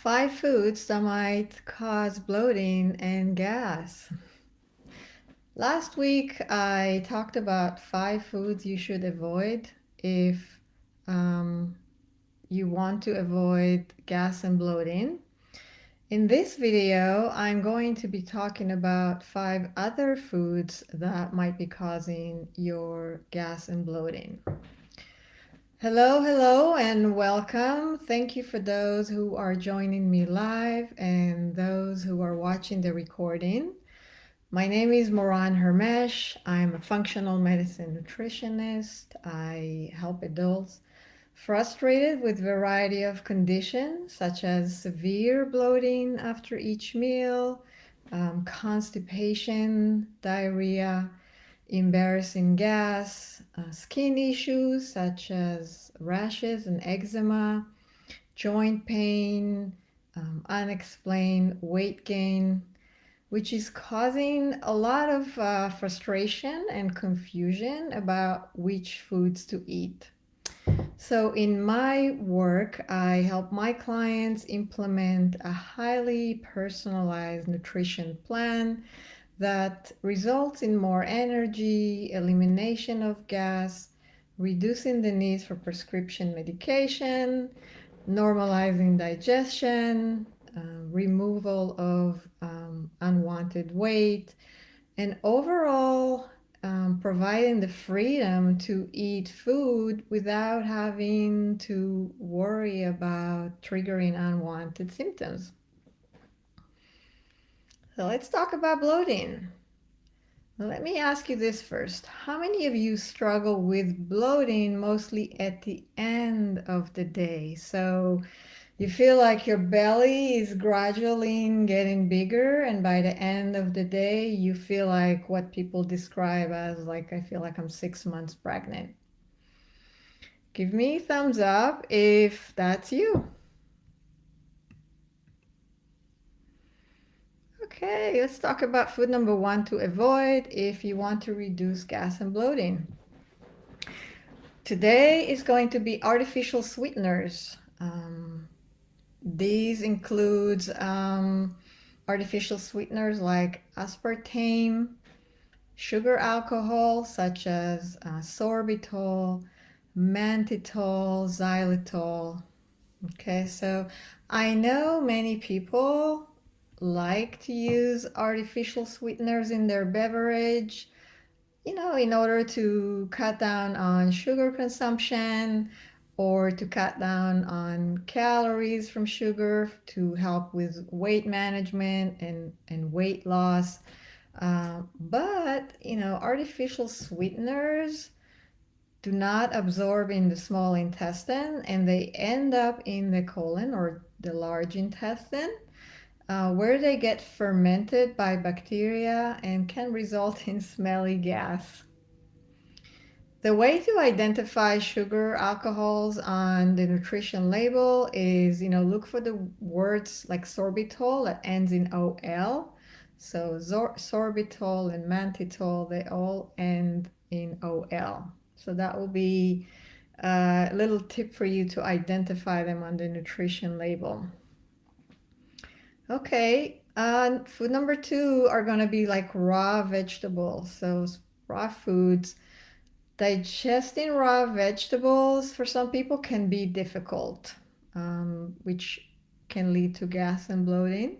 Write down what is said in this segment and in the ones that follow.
5 foods that might cause bloating and gas. Last week, I talked about 5 foods you should avoid if um, you want to avoid gas and bloating. In this video, I'm going to be talking about 5 other foods that might be causing your gas and bloating. Hello, hello, and welcome. Thank you for those who are joining me live and those who are watching the recording. My name is Moran Hermesh. I'm a functional medicine nutritionist. I help adults frustrated with variety of conditions such as severe bloating after each meal, constipation, diarrhea, embarrassing gas, skin issues such as rashes and eczema, joint pain, unexplained weight gain, which is causing a lot of frustration and confusion about which foods to eat. So, in my work, I help my clients implement a highly personalized nutrition plan that results in more energy, elimination of gas, reducing the need for prescription medication, normalizing digestion, removal of unwanted weight, and overall providing the freedom to eat food without having to worry about triggering unwanted symptoms. So let's talk about bloating. Let me ask you this first. How many of you struggle with bloating mostly at the end of the day? So you feel like your belly is gradually getting bigger, and by the end of the day, you feel like what people describe as like, I feel like I'm 6 months pregnant. Give me a thumbs up if that's you. Okay, let's talk about food number 1 to avoid if you want to reduce gas and bloating. Today is going to be artificial sweeteners. These includes artificial sweeteners like aspartame, sugar alcohol such as sorbitol, mannitol, xylitol. Okay, so I know many people like to use artificial sweeteners in their beverage, in order to cut down on sugar consumption or to cut down on calories from sugar to help with weight management and weight loss. But artificial sweeteners do not absorb in the small intestine and they end up in the colon or the large intestine, where they get fermented by bacteria and can result in smelly gas. The way to identify sugar alcohols on the nutrition label is, look for the words like sorbitol that ends in OL. So sorbitol and mannitol, they all end in OL. So that will be a little tip for you to identify them on the nutrition label. Okay, food number 2 are going to be like raw vegetables. So raw foods. Digesting raw vegetables for some people can be difficult, which can lead to gas and bloating.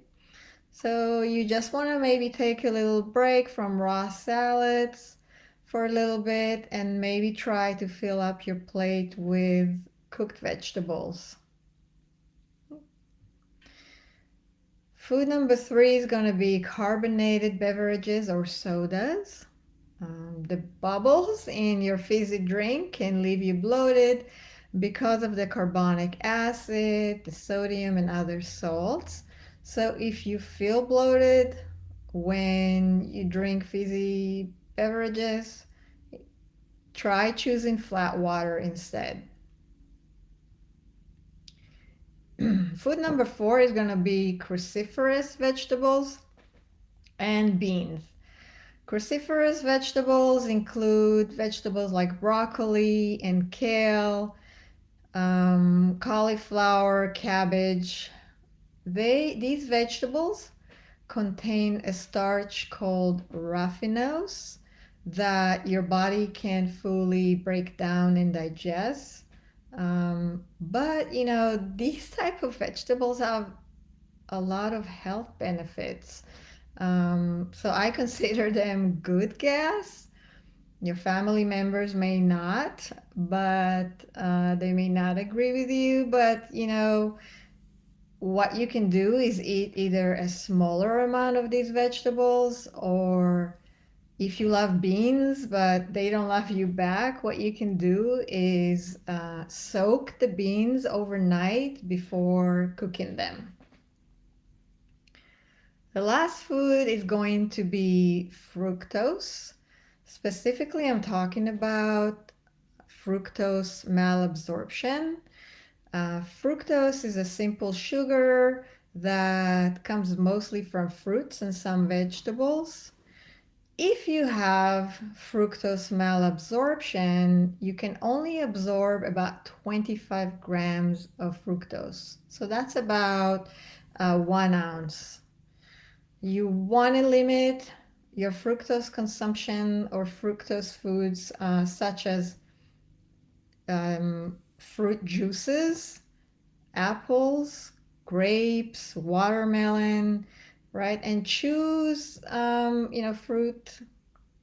So you just want to maybe take a little break from raw salads for a little bit and maybe try to fill up your plate with cooked vegetables. Food number 3 is going to be carbonated beverages or sodas. The bubbles in your fizzy drink can leave you bloated because of the carbonic acid, the sodium, and other salts. So if you feel bloated when you drink fizzy beverages, try choosing flat water instead. Food number 4 is going to be cruciferous vegetables and beans. Cruciferous vegetables include vegetables like broccoli and kale, cauliflower, cabbage, These vegetables contain a starch called raffinose that your body can fully break down and digest. But these type of vegetables have a lot of health benefits. So I consider them good gas. Your family members may not, but they may not agree with you. But what you can do is eat either a smaller amount of these vegetables, or if you love beans but they don't love you back, what you can do is soak the beans overnight before cooking them. The last food is going to be fructose. Specifically, I'm talking about fructose malabsorption. Fructose is a simple sugar that comes mostly from fruits and some vegetables. If you have fructose malabsorption, you can only absorb about 25 grams of fructose. So that's about 1 ounce. You want to limit your fructose consumption or fructose foods such as fruit juices, apples, grapes, watermelon, right? And choose, fruit,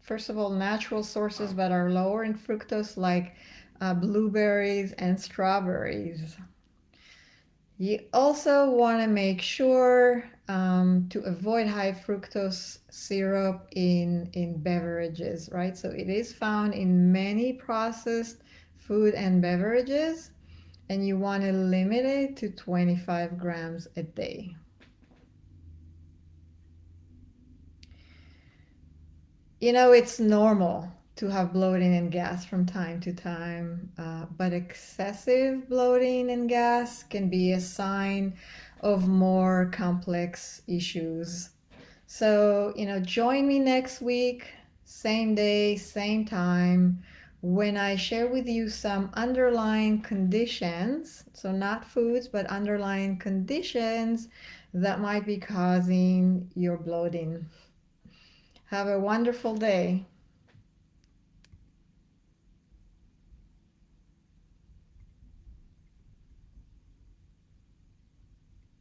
first of all, natural sources that are lower in fructose, like blueberries and strawberries. You also want to make sure to avoid high fructose syrup in beverages, right? So it is found in many processed food and beverages, and you want to limit it to 25 grams a day. It's normal to have bloating and gas from time to time, but excessive bloating and gas can be a sign of more complex issues. So, join me next week, same day, same time, when I share with you some underlying conditions. So, not foods, but underlying conditions that might be causing your bloating. Have a wonderful day.